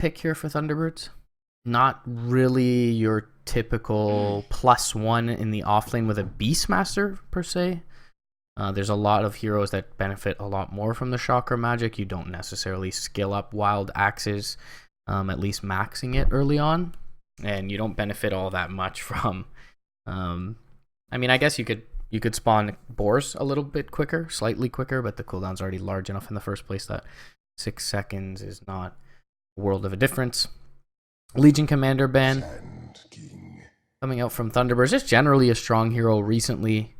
pick here for Thunderbirds. Not really your typical +1 in the offlane with a Beastmaster, per se. There's a lot of heroes that benefit a lot more from the Chakra magic. You don't necessarily skill up Wild Axes, at least maxing it early on. And you don't benefit all that much from... I mean, I guess you could spawn boars a little bit quicker, slightly quicker, but the cooldown's already large enough in the first place that 6 seconds is not a world of a difference. Legion Commander ban coming out from Thunderbirds. Just generally a strong hero recently.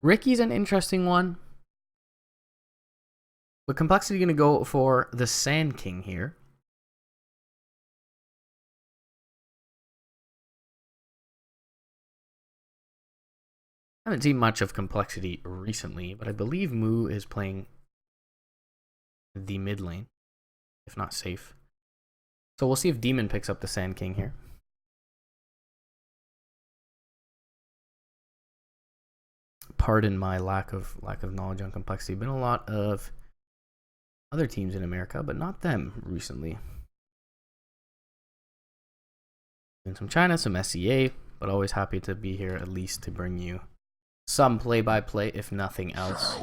Ricky's an interesting one. But Complexity going to go for the Sand King here. I haven't seen much of Complexity recently, but I believe Moo is playing the mid lane, if not safe. So we'll see if Demon picks up the Sand King here. Pardon my lack of knowledge on Complexity. Been a lot of other teams in America, but not them recently. And some China, some SEA, but always happy to be here at least to bring you some play-by-play, if nothing else.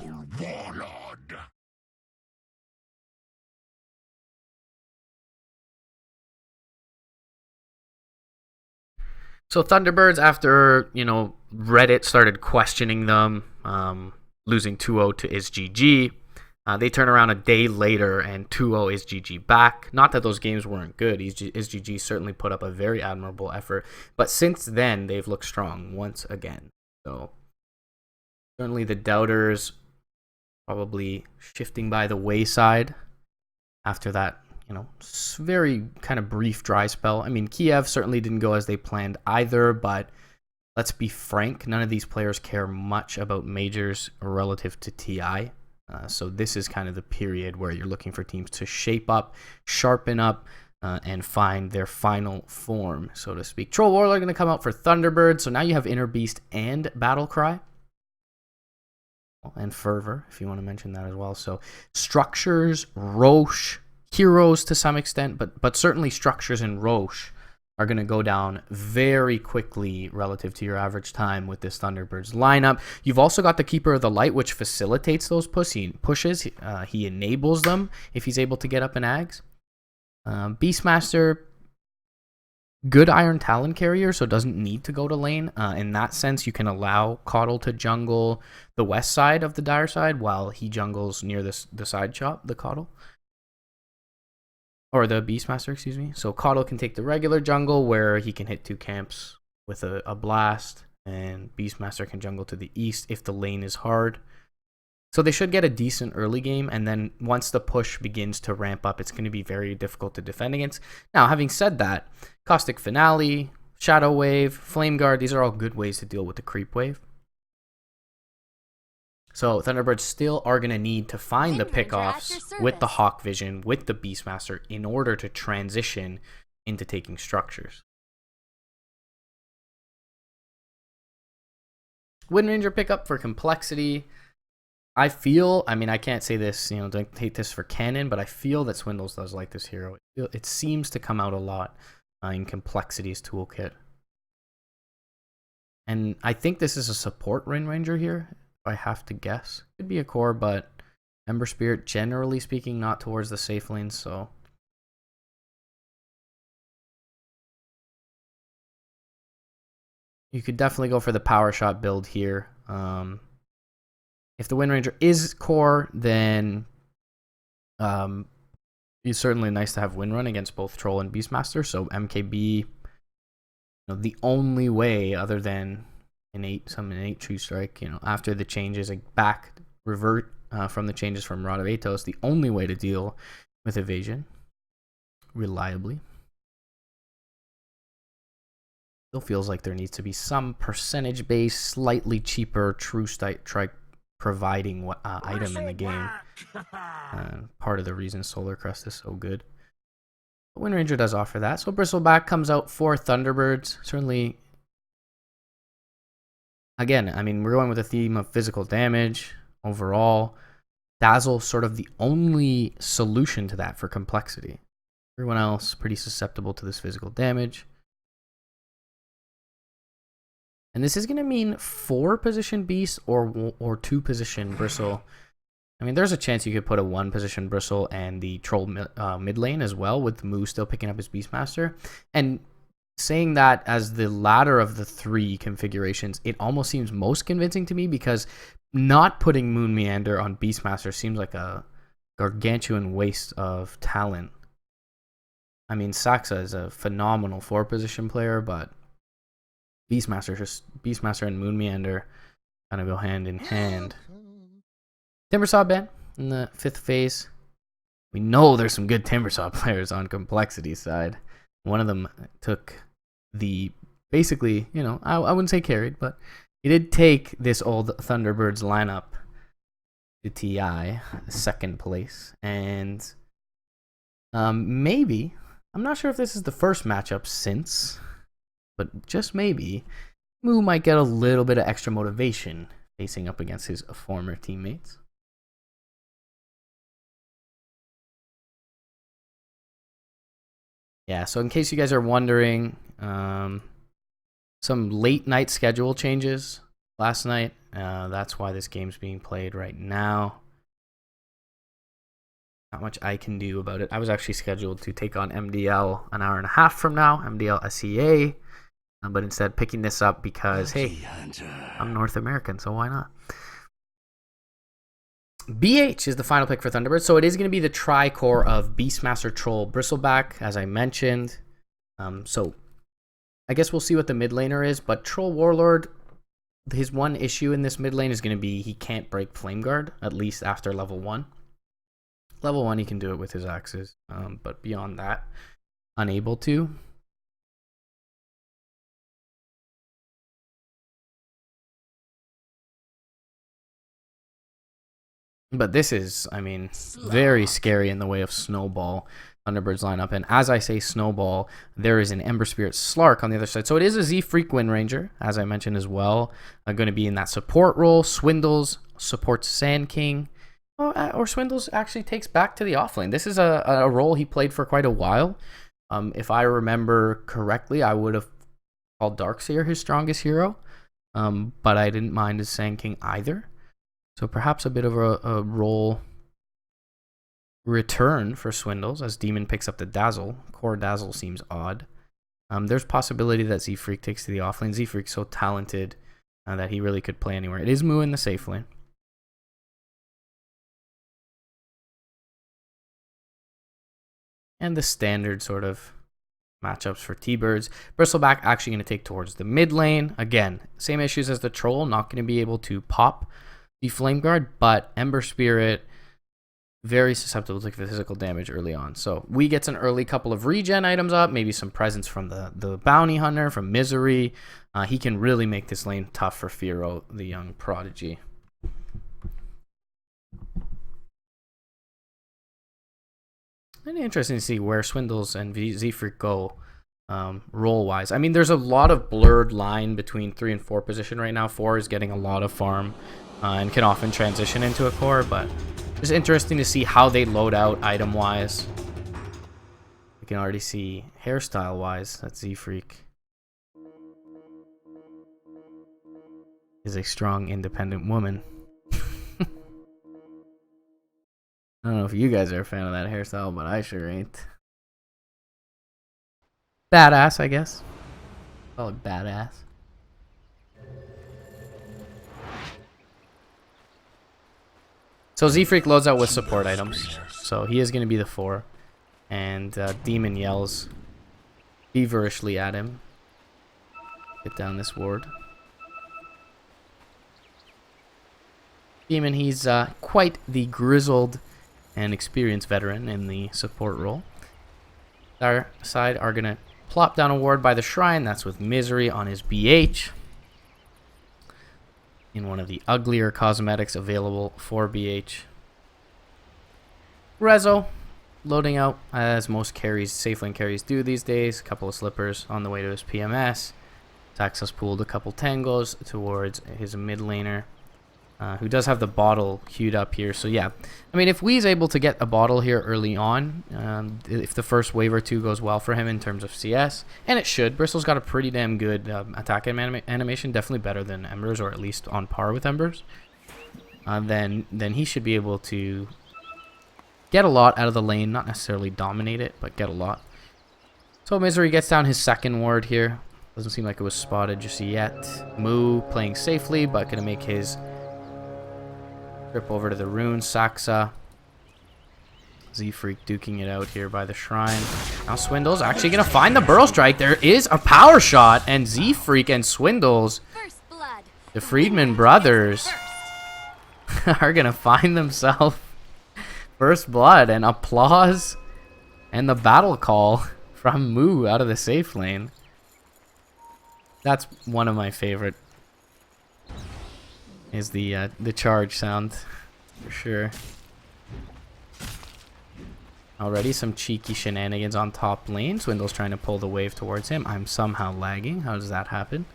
So Thunderbirds, after, Reddit started questioning them, losing 2-0 to ISGG, they turn around a day later and 2-0 ISGG back. Not that those games weren't good. ISGG certainly put up a very admirable effort. But since then, they've looked strong once again. So certainly the doubters probably shifting by the wayside after that, very kind of brief dry spell. I mean, Kiev certainly didn't go as they planned either, but let's be frank, none of these players care much about majors relative to TI. So this is kind of the period where you're looking for teams to shape up, sharpen up, and find their final form, so to speak. Troll Warlord going to come out for Thunderbird. So now you have Inner Beast and Battle Cry. And Fervor, if you want to mention that as well. So Structures, Roche, Heroes to some extent, but certainly Structures and Roche are going to go down very quickly relative to your average time with this Thunderbirds lineup. You've also got the Keeper of the Light, which facilitates those pushes. He enables them if he's able to get up in Ags. Beastmaster, good Iron Talon carrier, so doesn't need to go to lane. In that sense, you can allow coL to jungle the west side of the Dire side while he jungles near the side shop, the coL. Or the Beastmaster, excuse me. So coL can take the regular jungle where he can hit 2 camps with a blast, and Beastmaster can jungle to the east if the lane is hard. So they should get a decent early game, and then once the push begins to ramp up, it's going to be very difficult to defend against. Now, having said that, Caustic Finale, Shadow Wave, Flame Guard, these are all good ways to deal with the creep wave. So Thunderbirds still are going to need to find the pickoffs with the Hawk Vision, with the Beastmaster, in order to transition into taking Structures. Wind Ranger pickup for Complexity. I can't say this, don't hate this for canon, but I feel that Swindles does like this hero. It seems to come out a lot in Complexity's toolkit. And I think this is a support Wind Ranger here, if I have to guess. Could be a core, but Ember Spirit, generally speaking, not towards the safe lanes, so... You could definitely go for the Power Shot build here. If the Wind Ranger is core, then it's certainly nice to have Wind Run against both Troll and Beastmaster. So MKB, the only way other than some innate True Strike, after the changes, revert from the changes from Rod of Atos, the only way to deal with evasion reliably. Still feels like there needs to be some percentage-based, slightly cheaper True Strike providing item in the game. Part of the reason Solar Crest is so good. But Wind Ranger does offer that. So Bristleback comes out for Thunderbirds. Certainly, again, we're going with a theme of physical damage overall. Dazzle sort of the only solution to that for Complexity. Everyone else pretty susceptible to this physical damage. And this is going to mean 4 position Beast or 2 position Bristle. I mean, there's a chance you could put a 1 position Bristle and the Troll mid lane as well, with Moo still picking up his Beastmaster. And saying that as the latter of the 3 configurations, it almost seems most convincing to me, because not putting Moon Meander on Beastmaster seems like a gargantuan waste of talent. I mean, Saxa is a phenomenal 4 position player, but Beastmaster and Moon Meander kind of go hand in hand. Timbersaw ban in the 5th phase. We know there's some good Timbersaw players on Complexity side. One of them took the, basically, you know, I wouldn't say carried, but he did take this old Thunderbirds lineup to TI, 2nd place. And maybe, I'm not sure if this is the first matchup since, but just maybe, Moo might get a little bit of extra motivation facing up against his former teammates. Yeah, so in case you guys are wondering, some late night schedule changes last night. That's why this game's being played right now. Not much I can do about it. I was actually scheduled to take on MDL an hour and a half from now, MDL SEA. But instead picking this up because, hey, I'm North American, so why not? BH is the final pick for Thunderbirds. So it is going to be the tri-core of Beastmaster, Troll, Bristleback, as I mentioned. So I guess we'll see what the mid laner is. But Troll Warlord, his one issue in this mid lane is going to be he can't break Flame Guard, at least after level 1. Level 1, he can do it with his axes. But beyond that, unable to. But this is, I mean, very scary in the way of Snowball, Thunderbirds lineup. And as I say Snowball, there is an Ember Spirit Slark on the other side. So it is a Z Freak Wind Ranger, as I mentioned as well. Going to be in that support role. Swindles supports Sand King. Or Swindles actually takes back to the offlane. This is a role he played for quite a while. If I remember correctly, I would have called Darkseer his strongest hero. But I didn't mind his Sand King either. So perhaps a bit of a role return for Swindles as Demon picks up the Dazzle. Core Dazzle seems odd. There's possibility that Z-Freak takes to the offlane. Z-Freak's so talented that he really could play anywhere. It is Moo in the safe lane. And the standard sort of matchups for T-Birds. Bristleback actually going to take towards the mid lane. Again, same issues as the Troll. Not going to be able to pop the Flame Guard, but Ember Spirit, very susceptible to physical damage early on. So we get an early couple of regen items up, maybe some presence from the Bounty Hunter, from Misery. He can really make this lane tough for Firo, the young prodigy. And interesting to see where Swindles and Z-Freak go role-wise. I mean, there's a lot of blurred line between 3 and 4 position right now. 4 is getting a lot of farm. And can often transition into a core, but it's interesting to see how they load out item-wise. You can already see hairstyle-wise that Z-Freak is a strong, independent woman. I don't know if you guys are a fan of that hairstyle, but I sure ain't. Badass, I guess. Call it badass. So Z-Freak loads out with support items. So he is going to be the 4. And Demon yells feverishly at him. Get down this ward. Demon, he's quite the grizzled and experienced veteran in the support role. Our side are going to plop down a ward by the shrine. That's with Misery on his BH. In one of the uglier cosmetics available for BH. Rezo loading out as most carries, safe lane carries do these days. A couple of slippers on the way to his PMS. Taxus pulled a couple tangos towards his mid laner. who does have the bottle queued up here. So yeah, I mean, if Wee's able to get a bottle here early on, if the first wave or two goes well for him in terms of CS, and it should, Bristol's got a pretty damn good attack animation, definitely better than Embers, or at least on par with Embers. Then he should be able to get a lot out of the lane, not necessarily dominate it, but get a lot. So Misery gets down his second ward here. Doesn't seem like it was spotted just yet. Moo playing safely, but gonna make his trip over to the rune. Saxa. Z-Freak duking it out here by the shrine. Now Swindle's actually gonna find the Burrow Strike. There is a power shot, and Z-Freak and Swindles, the Friedman brothers, are gonna find themselves first blood, and applause and the battle call from Moo out of the safe lane. That's one of my favorite, is the charge sound, for sure. Already some cheeky shenanigans on top lane. Swindle's trying to pull the wave towards him. I'm somehow lagging. How does that happen?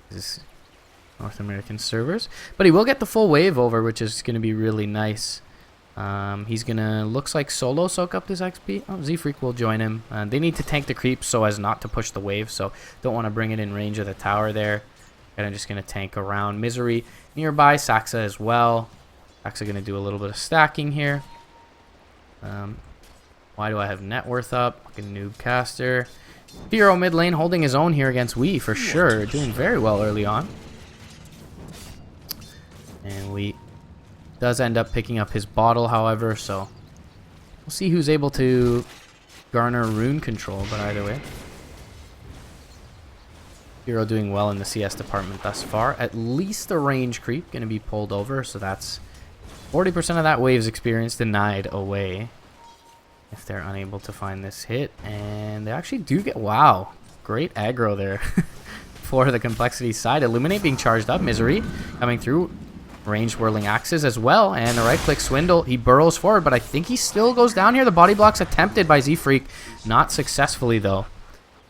This is North American servers. But he will get the full wave over, which is going to be really nice. He's going to, looks like, solo soak up this XP. Oh, Z-Freak will join him. They need to tank the creep so as not to push the wave, so don't want to bring it in range of the tower there. And I'm just going to tank around. Misery nearby, Saxa as well. Saxa going to do a little bit of stacking here. Why do I have net worth up? Fucking noob caster. Firo mid lane holding his own here against Wee for sure. Doing very well early on. And Wee does end up picking up his bottle, however, so we'll see who's able to garner rune control, but either way. Firo doing well in the CS department thus far. At least the range creep going to be pulled over, so that's 40% of that wave's experience denied away if they're unable to find this hit. And they actually do get, wow, great aggro there for the complexity side. Illuminate being charged up. Misery coming through. Range whirling axes as well, and the right click Swindle. He burrows forward, but I think he still goes down here. The body block's attempted by Z-Freak, not successfully though.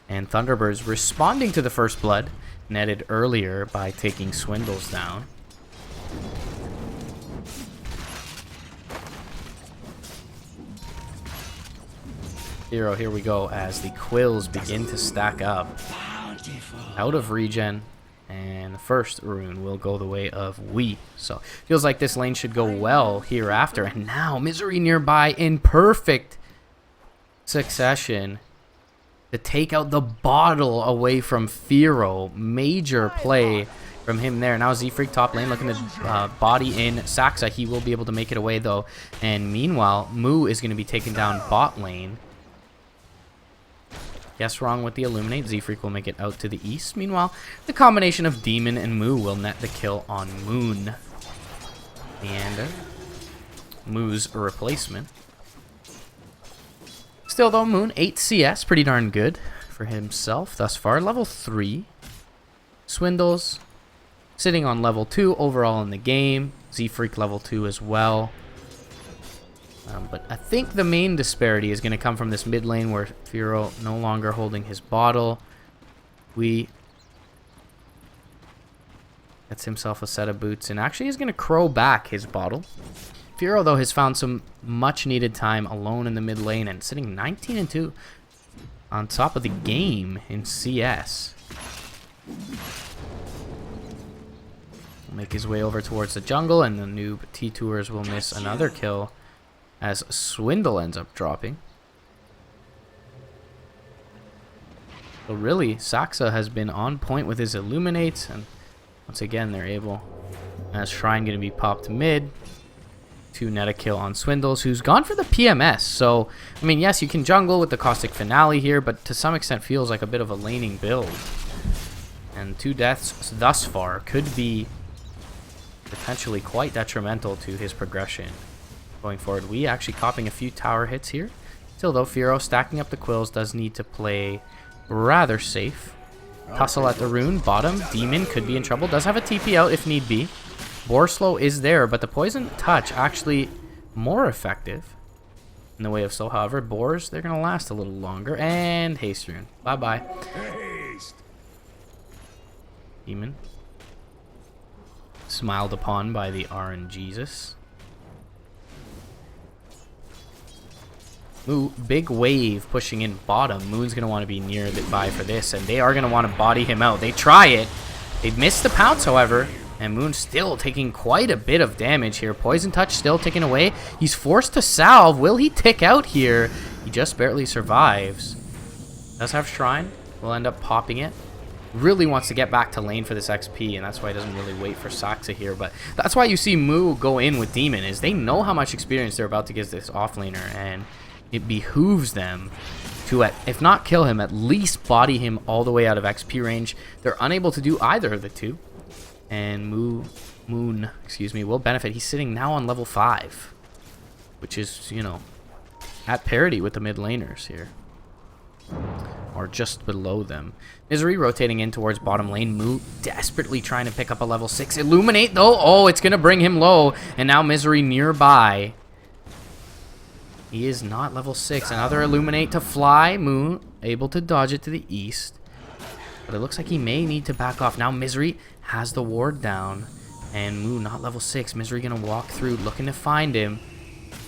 And Thunderbirds responding to the first blood, netted earlier by taking Swindles down. Here we go as the quills begin to stack up. Out of regen. And the first rune will go the way of Wee. So feels like this lane should go well hereafter. And now Misery nearby in perfect succession to take out the bottle away from Firo. Major play from him there. Now Z-Freak top lane looking to body in Saxa. He will be able to make it away though. And meanwhile, Moo is going to be taken down bot lane. Guess wrong with the Illuminate. Z-Freak will make it out to the east. Meanwhile, the combination of Demon and Moo will net the kill on Moon. And Moo's replacement. Still though, Moon, 8 CS. Pretty darn good for himself thus far. Level 3. Swindles sitting on level 2 overall in the game. Z-Freak level 2 as well. But I think the main disparity is going to come from this mid lane where Firo no longer holding his bottle. We gets himself a set of boots and actually is going to crow back his bottle. Firo though has found some much needed time alone in the mid lane and sitting 19-2 on top of the game in CS. Will make his way over towards the jungle, and the noob T-Tours will miss another kill as Swindle ends up dropping. So really, Saxa has been on point with his Illuminates, and once again they're able, as Shrine going to be popped mid, to net a kill on Swindles, who's gone for the PMS. So, I mean, yes, you can jungle with the Caustic Finale here, but to some extent feels like a bit of a laning build. And 2 deaths thus far could be potentially quite detrimental to his progression going forward. We actually copping a few tower hits here. Still though, Firo stacking up the quills does need to play rather safe. Tussle at the rune, bottom. Demon could be in trouble. Does have a TP out if need be. Borslow is there, but the Poison Touch actually more effective in the way of soul. However, Boars, they're going to last a little longer. And Haste Rune. Bye-bye. Demon Smiled upon by the RNGesus. Moo, big wave pushing in bottom. Moon's going to want to be near the buy for this, and they are going to want to body him out. They try it. They miss the pounce, however, and Moon's still taking quite a bit of damage here. Poison Touch still ticking away. He's forced to salve. Will he tick out here? He just barely survives. Does have Shrine. Will end up popping it. Really wants to get back to lane for this XP, and that's why he doesn't really wait for Saxa here. But that's why you see Moo go in with Demon, is they know how much experience they're about to give this offlaner, and it behooves them to, if not kill him, at least body him all the way out of XP range. They're unable to do either of the two, and Moon, excuse me, will benefit. He's sitting now on level 5, which is, you know, at parity with the mid laners here, or just below them. Misery rotating in towards bottom lane. Moo desperately trying to pick up a level 6. Illuminate, though. Oh, it's going to bring him low. And now Misery nearby. He is not level 6. Another Illuminate to fly. Moo able to dodge it to the east. But it looks like he may need to back off. Now Misery has the ward down. And Moo not level 6. Misery going to walk through, looking to find him.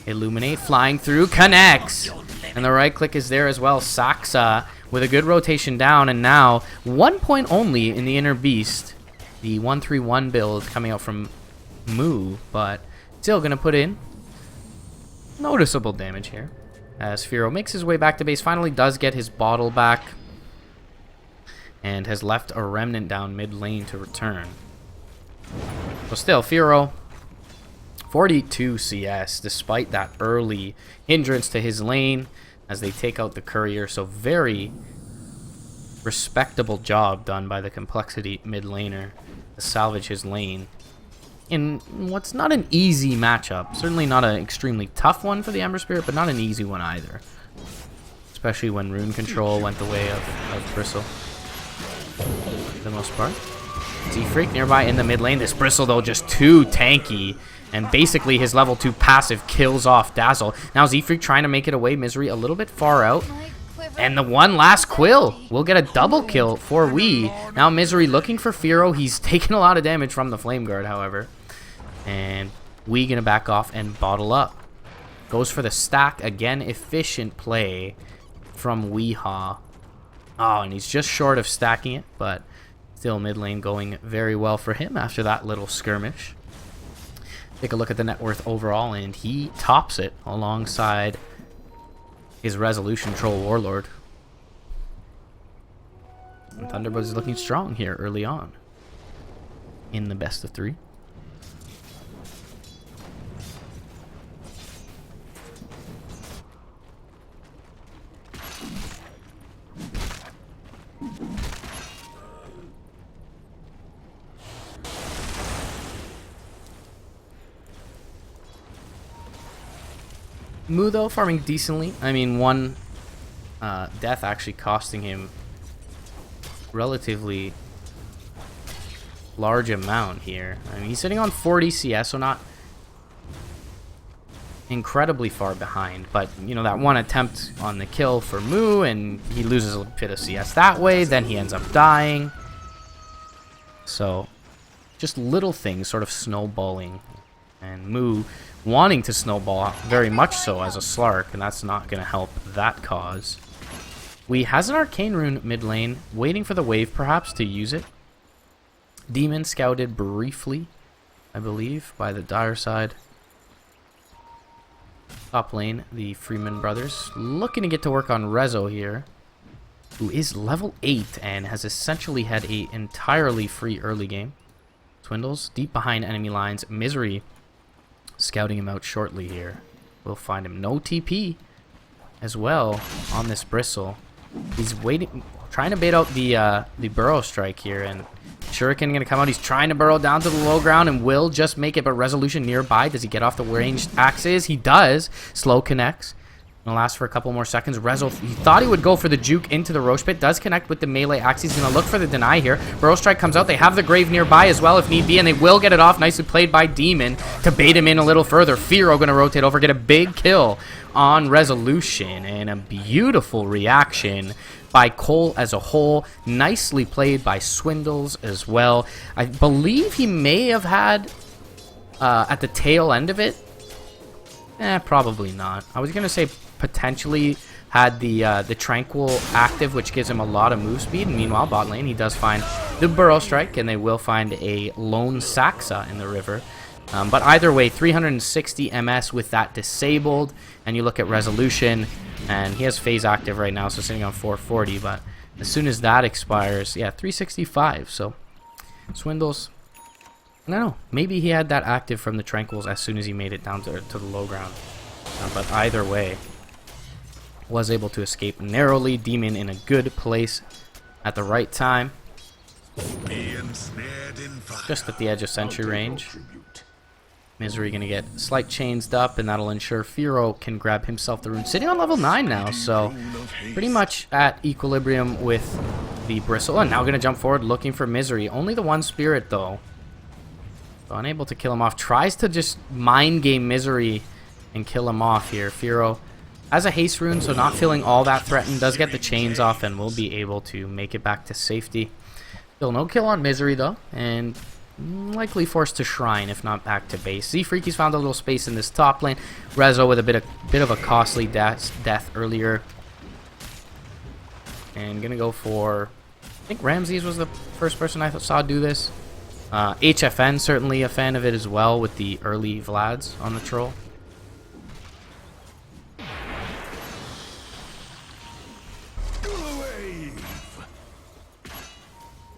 Illuminate flying through. Connects. And the right click is there as well. Saxa with a good rotation down, and now 1 point only in the Inner Beast. The 1-3-1 build coming out from Moo, but still going to put in noticeable damage here. As Firo makes his way back to base, finally does get his bottle back, and has left a remnant down mid lane to return. So still, Firo 42 CS, despite that early hindrance to his lane, as they take out the courier. So very respectable job done by the Complexity mid laner to salvage his lane in what's not an easy matchup. Certainly not an extremely tough one for the Ember Spirit, but not an easy one either, especially when rune control went the way of Bristle for the most part. Z-Freak nearby in the mid lane. This Bristle, though, just too tanky. And basically his level 2 passive kills off Dazzle. Now Z-Freak trying to make it away. Misery a little bit far out. And the one last Quill will get a double kill for Wee. Now Misery looking for Firo. He's taken a lot of damage from the Flame Guard, however. And Wee gonna back off and bottle up. Goes for the stack. Again, efficient play from Weehaw. Oh, and he's just short of stacking it. But still mid lane going very well for him after that little skirmish. Take a look at the net worth overall, and he tops it alongside his Resolution Troll Warlord. And Thunderbirds is looking strong here early on in the best of 3. Moo, though, farming decently. I mean, one death actually costing him relatively large amount here. I mean, he's sitting on 40 CS, so not incredibly far behind. But, you know, that one attempt on the kill for Moo, and he loses a bit of CS that way. Then he ends up dying. So, just little things sort of snowballing. And Moo wanting to snowball very much so as a Slark, and that's not going to help that cause. We has an Arcane Rune mid lane, waiting for the wave perhaps to use it. Demon scouted briefly, I believe, by the Dire side. Top lane, the Freeman brothers, looking to get to work on Rezo here, who is level 8 and has essentially had an entirely free early game. Twindles deep behind enemy lines. Misery scouting him out shortly here. We'll find him. No TP as well on this Bristle. He's waiting, trying to bait out the Burrow Strike here, and Shuriken gonna come out. He's trying to burrow down to the low ground and will just make it, but Resolution nearby. Does he get off the ranged axes? He does. Slow connects. Gonna last for a couple more seconds. Rezo, he thought he would go for the juke into the Roche Pit. Does connect with the melee axe. He's gonna look for the deny here. Burrow Strike comes out. They have the Grave nearby as well if need be, and they will get it off. Nicely played by Demon to bait him in a little further. Firo gonna rotate over, get a big kill on Resolution, and a beautiful reaction by coL as a whole. Nicely played by Swindles as well. I believe he may have had, at the tail end of it, probably not. I was going to say potentially had the Tranquil active, which gives him a lot of move speed. And meanwhile, bot lane, he does find the Burrow Strike, and they will find a lone Saxa in the river. But either way, 360 MS with that disabled. And you look at Resolution, and he has Phase active right now, so sitting on 440. But as soon as that expires, yeah, 365. So Swindles, I don't know. Maybe he had that active from the Tranquils as soon as he made it down to the low ground. But either way, was able to escape narrowly. Demon in a good place at the right time. Just at the edge of sentry range. Misery going to get slight chainsed up, and that'll ensure Firo can grab himself the rune. Sitting on level 9 now, so pretty much at equilibrium with the Bristle. And now going to jump forward looking for Misery. Only the one spirit, though. So unable to kill him off. Tries to just mind game Misery and kill him off here. Firo has a haste rune, so not feeling all that threatened. Does get the chains off and will be able to make it back to safety. Still no kill on Misery, though. And likely forced to shrine, if not back to base. Z-Freaky's found a little space in this top lane. Rezo with a bit of a costly death earlier. And gonna go for, I think Ramses was the first person I saw do this. HFN certainly a fan of it as well, with the early Vlads on the troll.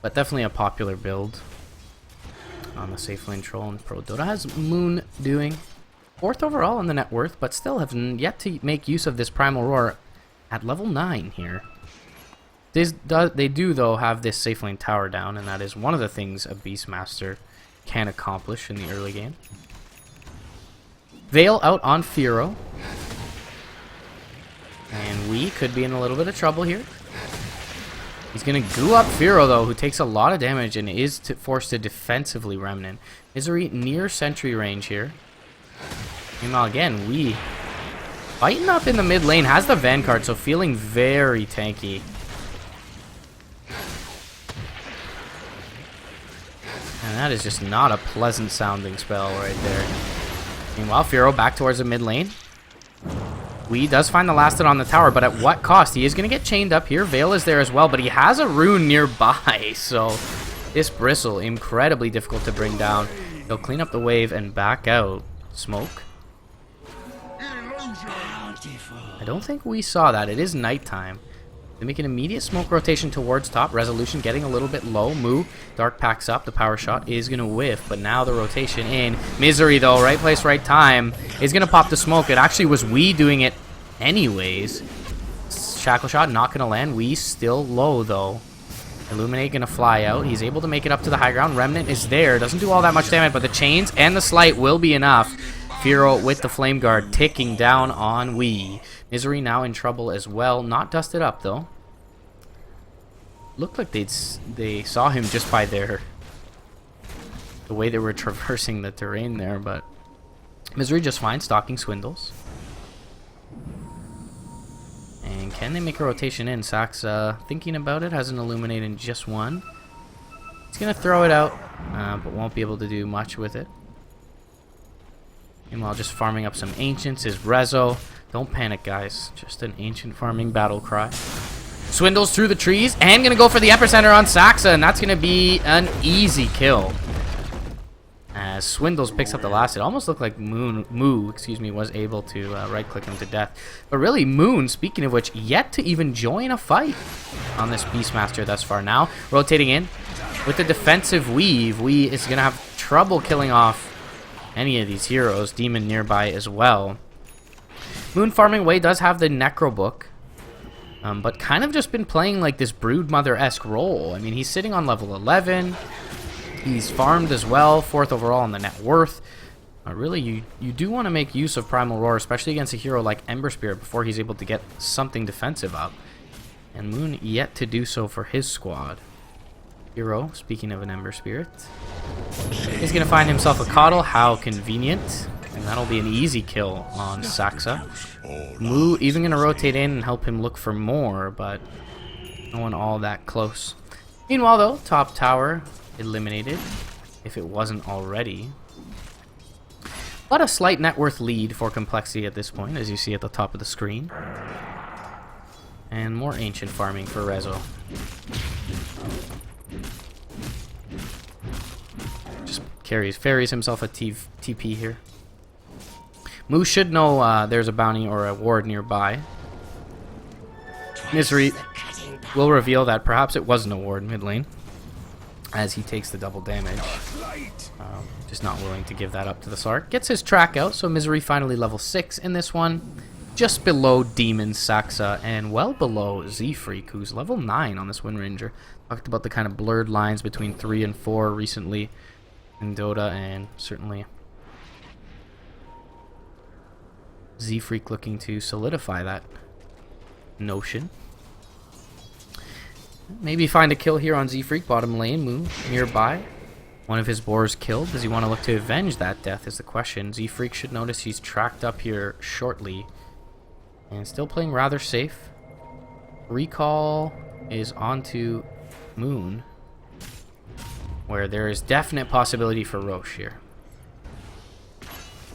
But definitely a popular build on the safe lane troll and pro. Dota has Moon doing 4th overall in the net worth, but still have yet to make use of this Primal Roar at level 9 here. They do, though, have this safe lane tower down, and that is one of the things a Beastmaster can accomplish in the early game. Veil out on Firo. And we could be in a little bit of trouble here. He's going to goo up Firo, though, who takes a lot of damage and is forced to defensively Remnant. Misery near sentry range here. Meanwhile, again, we fighting up in the mid lane. Has the Vanguard, so feeling very tanky. And that is just not a pleasant sounding spell right there. Meanwhile, Firo back towards the mid lane. Wee does find the last hit on the tower, but at what cost? He is going to get chained up here. Veil is there as well, but he has a rune nearby, so this Bristle, incredibly difficult to bring down. He'll clean up the wave and back out. Smoke. I don't think we saw that. It is nighttime. They make an immediate smoke rotation towards top. Resolution getting a little bit low. Moo. Dark packs up. The power shot is going to whiff, but now the rotation in. Misery, though, right place, right time, is going to pop the smoke. It actually was Wee doing it anyways. Shackle shot not going to land. Wee still low, though. Illuminate going to fly out. He's able to make it up to the high ground. Remnant is there. Doesn't do all that much damage, but the chains and the slight will be enough. Firo with the Flame Guard ticking down on Wee. Misery now in trouble as well. Not dusted up, though. Looked like they saw him just by the way they were traversing the terrain there, but Misery just fine, stalking Swindles. And can they make a rotation in? Saxa thinking about it, has an Illuminate in just one. He's going to throw it out, but won't be able to do much with it. Meanwhile, just farming up some Ancients is Rezo. Don't panic, guys. Just an Ancient farming battle cry. Swindles through the trees and going to go for the Epicenter on Saxa, and that's going to be an easy kill. As Swindles picks up the last hit. Almost looked like Moo was able to right-click him to death. But really, Moon, speaking of which, yet to even join a fight on this Beastmaster thus far. Now, rotating in with the defensive weave. Wee is going to have trouble killing off any of these heroes. Demon nearby as well. Moon farming away does have the Necro Book, but kind of just been playing like this Broodmother-esque role. I mean, he's sitting on level 11. He's farmed as well, 4th overall on the net worth. Really, you do want to make use of Primal Roar, especially against a hero like Ember Spirit, before he's able to get something defensive up. And Moon yet to do so for his squad. Hero, speaking of an Ember Spirit, he's going to find himself a coDle. How convenient. And that'll be an easy kill on Saxa. Moo even going to rotate in and help him look for more, but No one all that close. Meanwhile, though, top tower eliminated, if it wasn't already. But a slight net worth lead for Complexity at this point, as you see at the top of the screen. And more ancient farming for Rezo. Just ferries himself a TP here. Moo should know there's a bounty or a ward nearby. Misery will reveal that perhaps it wasn't a ward mid lane, as he takes the double damage. Just not willing to give that up to the Sark. Gets his track out, so Misery finally level 6 in this one. Just below Demon Saxa and well below Z-Freak, who's level 9 on this Wind Ranger. Talked about the kind of blurred lines between 3 and 4 recently in Dota, and certainly Z-Freak looking to solidify that notion. Maybe find a kill here on Z-Freak, bottom lane, Moo nearby. One of his boars killed. Does he want to look to avenge that death is the question. Z-Freak should notice he's tracked up here shortly. And still playing rather safe. Recall is onto Moon, where there is definite possibility for Roche here.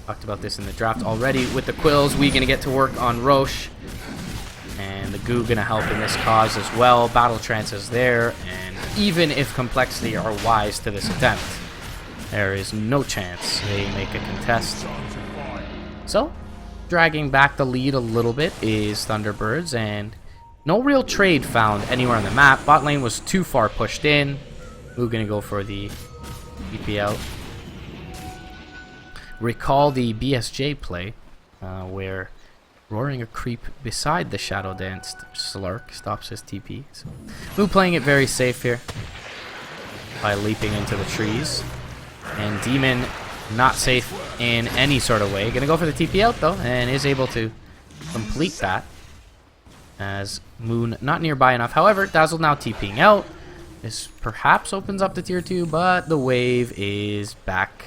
Talked about this in the draft already. With the quills, we gonna get to work on Roche. And the goo gonna help in this cause as well. Battle trance is there, and even if Complexity are wise to this attempt, there is no chance they make a contest. So, dragging back the lead a little bit is Thunderbirds, and no real trade found anywhere on the map. Bot lane was too far pushed in. We're gonna go for the TP out. Recall the BSJ play, where roaring a creep beside the Shadow Danced Slark stops his TP. So, Moo playing it very safe here by leaping into the trees. And Demon not safe in any sort of way. Gonna go for the TP out though, and is able to complete that. As Moon not nearby enough. However, Dazzle now TPing out. This perhaps opens up the tier 2, but the wave is back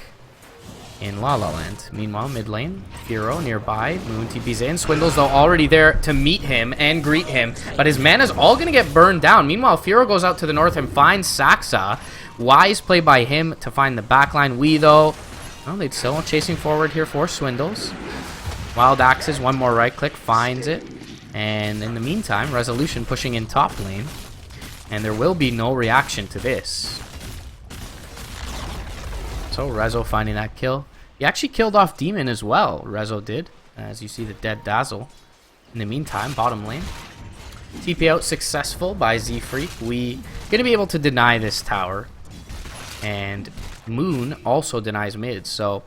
in La La Land. Meanwhile, mid lane, Firo nearby. Moon TP's in. Swindle's though already there to meet him and greet him, but his mana's all gonna get burned down. Meanwhile, Firo goes out to the north and finds Saxa. Wise play by him to find the backline. We though, well, they're still chasing forward here for Swindles. Wild Axes, one more right click, finds it. And in the meantime, Resolution pushing in top lane. And there will be no reaction to this. So Rezo finding that kill. He actually killed off Demon as well, Rezo did. As you see the dead Dazzle. In the meantime, bottom lane. TP out successful by Z-Freak. We gonna be able to deny this tower. And Moon also denies mid. So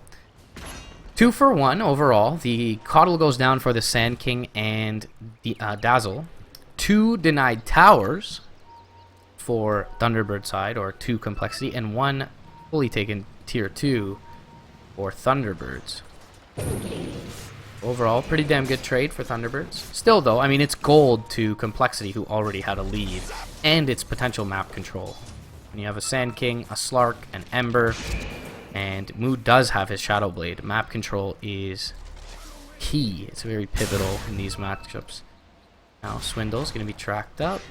2 for 1 overall. The coDL goes down for the Sand King and the Dazzle. 2 denied towers for Thunderbird side, or 2 Complexity, and 1 fully taken tier 2 for Thunderbirds. Overall, pretty damn good trade for Thunderbirds. Still though, I mean, it's gold to Complexity, who already had a lead, and its potential map control. And you have a Sand King, a Slark, an Ember, and Moo does have his Shadow Blade. Map control is key. It's very pivotal in these matchups. Now Swindle's going to be tracked up.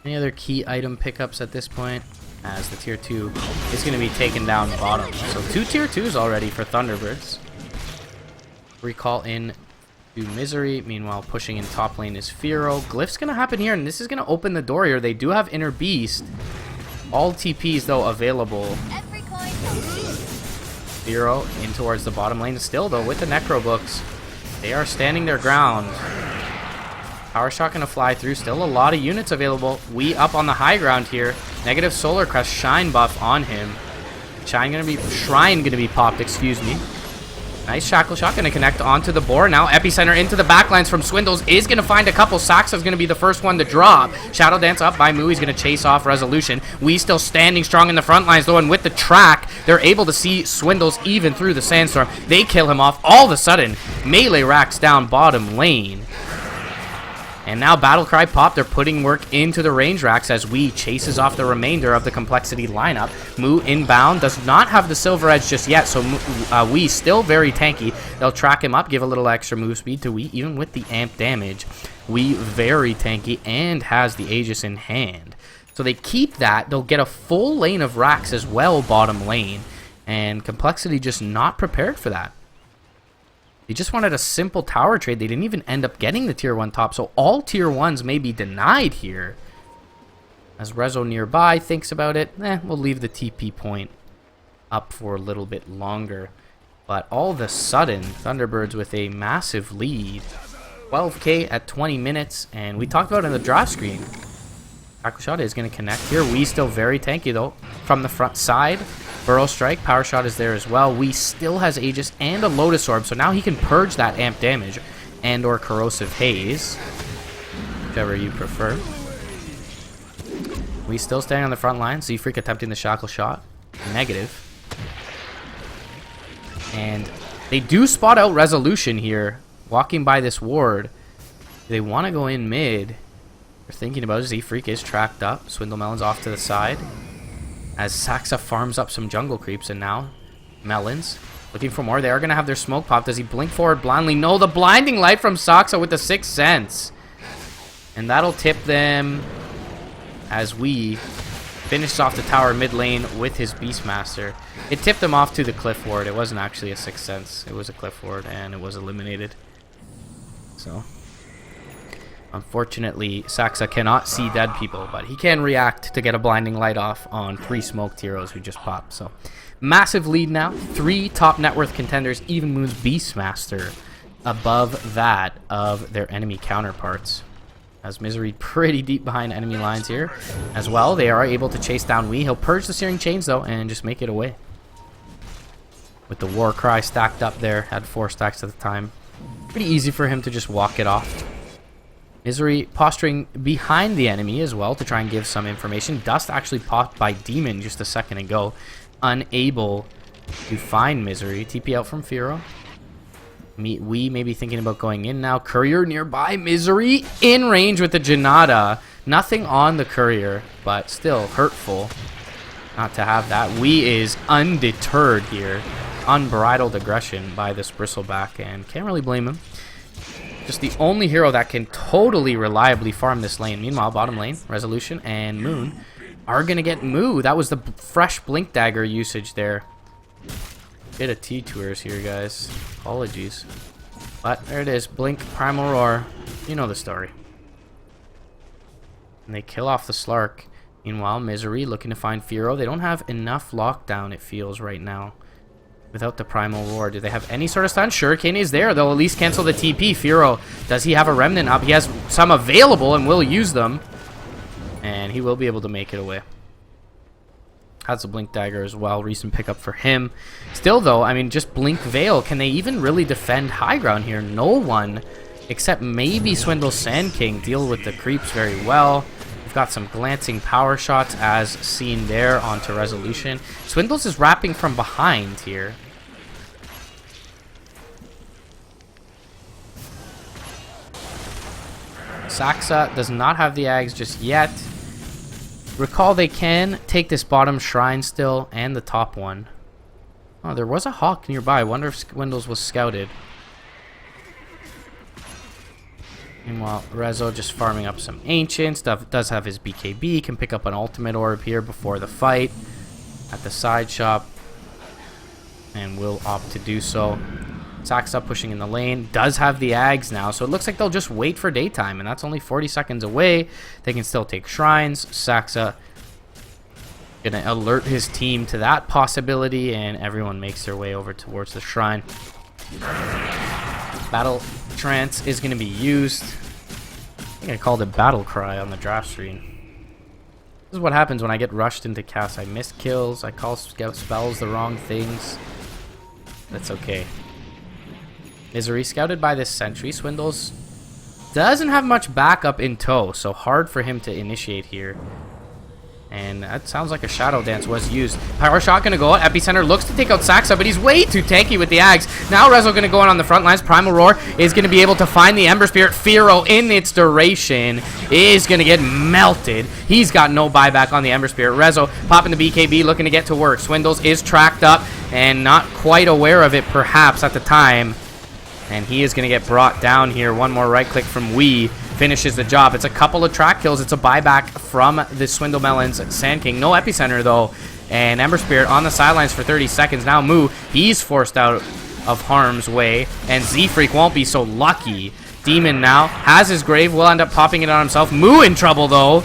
Any other key item pickups at this point? As the tier 2 is going to be taken down bottom. So 2 tier 2s already for Thunderbirds. Recall in to Misery. Meanwhile, pushing in top lane is Firo. Glyph's going to happen here, and this is going to open the door here. They do have Inner Beast. All TPs, though, available. Firo in towards the bottom lane. Still, though, with the Necro Books, they are standing their ground. Power Shot going to fly through. Still a lot of units available. We up on the high ground here. Negative Solar Crest Shine buff on him. Shrine going to be popped, excuse me. Nice Shackle Shot going to connect onto the board. Now Epicenter into the backlines from Swindles. Is going to find a couple. Saxa's going to be the first one to drop. Shadow Dance up by Moo. He's going to chase off Resolution. We still standing strong in the front lines though, and with the track, they're able to see Swindles even through the Sandstorm. They kill him off. All of a sudden, melee racks down bottom lane. And now Battlecry popped. They're putting work into the range racks as We chases off the remainder of the Complexity lineup. Mu inbound, does not have the Silver Edge just yet, so We still very tanky. They'll track him up, give a little extra move speed to We, even with the amp damage. We very tanky and has the Aegis in hand. So they keep that. They'll get a full lane of racks as well, bottom lane. And Complexity just not prepared for that. They just wanted a simple tower trade. They didn't even end up getting the tier 1 top. So all tier 1s may be denied here. As Rezo nearby thinks about it, we'll leave the TP point up for a little bit longer. But all of a sudden, Thunderbirds with a massive lead. 12k at 20 minutes. And we talked about it in the draft screen. Tackle shot is going to connect here. We still very tanky though. From the front side. Burrow Strike, Power Shot is there as well. We still has Aegis and a Lotus Orb, so now he can purge that amp damage and or Corrosive Haze, whichever you prefer. We still standing on the front line. Z-Freak attempting the Shackle Shot. Negative. And they do spot out Resolution here, walking by this ward. They want to go in mid. They're thinking about it. Z-Freak is tracked up. Swindlemelon's off to the side. As Saxa farms up some jungle creeps, and now Melons looking for more. They are going to have their smoke pop. Does he blink forward blindly? No, the blinding light from Saxa with the 6th sense. And that'll tip them as We finishes off the tower mid lane with his Beastmaster. It tipped them off to the cliff ward. It wasn't actually a 6th sense. It was a cliff ward, and it was eliminated. So unfortunately, Saxa cannot see dead people, but he can react to get a blinding light off on 3 smoked heroes who just popped. So, massive lead now. 3 top net worth contenders, even moves Beastmaster above that of their enemy counterparts. As Misery pretty deep behind enemy lines here as well. They are able to chase down We. He'll purge the Searing Chains though and just make it away. With the War Cry stacked up there, had 4 stacks at the time. Pretty easy for him to just walk it off. Misery posturing behind the enemy as well to try and give some information. Dust actually popped by Demon just a second ago. Unable to find Misery. TP out from Firo. We may be thinking about going in now. Courier nearby. Misery in range with the Janata. Nothing on the Courier, but still hurtful not to have that. We is undeterred here. Unbridled aggression by this Bristleback, and can't really blame him. Just the only hero that can totally reliably farm this lane. Meanwhile, bottom lane, Resolution and Moon are going to get Moo. That was the fresh Blink Dagger usage there. Bit of T-Tours here, guys. Apologies. But there it is. Blink, Primal Roar. You know the story. And they kill off the Slark. Meanwhile, Misery looking to find Firo. They don't have enough lockdown, it feels, right now. Without the Primal Roar. Do they have any sort of stun? Shuriken is there. They'll at least cancel the TP. Firo, does he have a Remnant up? He has some available and will use them. And he will be able to make it away. Has a Blink Dagger as well. Recent pickup for him. Still, though, I mean, just Blink Veil. Can they even really defend high ground here? No one, except maybe Swindle Sand King, deal with the creeps very well. We've got some glancing power shots as seen there onto Resolution. Swindles is wrapping from behind here. Saxa does not have the Ags just yet. Recall they can take this bottom shrine still and the top one. Oh, there was a Hawk nearby. I wonder if Swindles was scouted. Meanwhile, Rezo just farming up some Ancients. Does have his BKB. Can pick up an Ultimate Orb here before the fight at the side shop. And will opt to do so. Saxa pushing in the lane. Does have the Ags now. So it looks like they'll just wait for daytime. And that's only 40 seconds away. They can still take shrines. Saxa gonna alert his team to that possibility. And everyone makes their way over towards the shrine. Battle Trance is going to be used. I think I called it Battle Cry on the draft screen. This is what happens when I get rushed into cast. I miss kills. I call spells the wrong things. That's okay. Misery scouted by this Sentry. Swindles doesn't have much backup in tow, so hard for him to initiate here. And that sounds like a Shadow Dance was used. Power Shot gonna go out. Epicenter looks to take out Saxa, but he's way too tanky with the Ags. Now Rezo gonna go on the front lines. Primal Roar is gonna be able to find the Ember Spirit. Firo in its duration is gonna get melted. He's got no buyback on the Ember Spirit. Rezo popping the BKB, looking to get to work. Swindles is tracked up and not quite aware of it perhaps at the time. And he is gonna get brought down here. One more right click from Wee. Finishes the job. It's a couple of track kills. It's a buyback from the Swindle Melons Sand King. No Epicenter though. And Ember Spirit on the sidelines for 30 seconds. Now Moo, he's forced out of harm's way. And Z-Freak won't be so lucky. Demon now has his grave. Will end up popping it on himself. Moo in trouble though.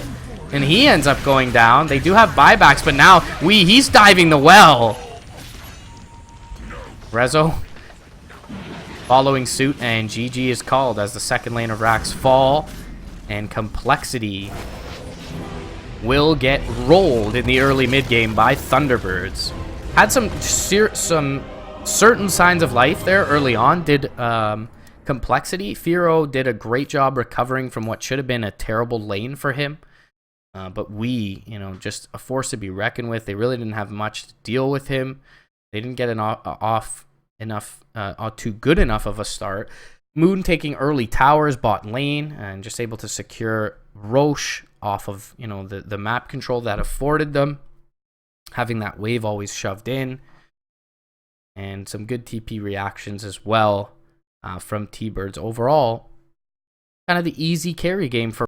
And he ends up going down. They do have buybacks, but now he's diving the well. Rezo following suit, and GG is called as the second lane of racks fall, and Complexity will get rolled in the early mid game by Thunderbirds. Had some certain signs of life there early on. Did Complexity. Firo did a great job recovering from what should have been a terrible lane for him. But just a force to be reckoned with. They really didn't have much to deal with him. They didn't get too good enough of a start. Moon taking early towers, bot lane, and just able to secure Roche off of the map control that afforded them, having that wave always shoved in, and some good TP reactions as well from T-Birds. Overall, kind of the easy carry game for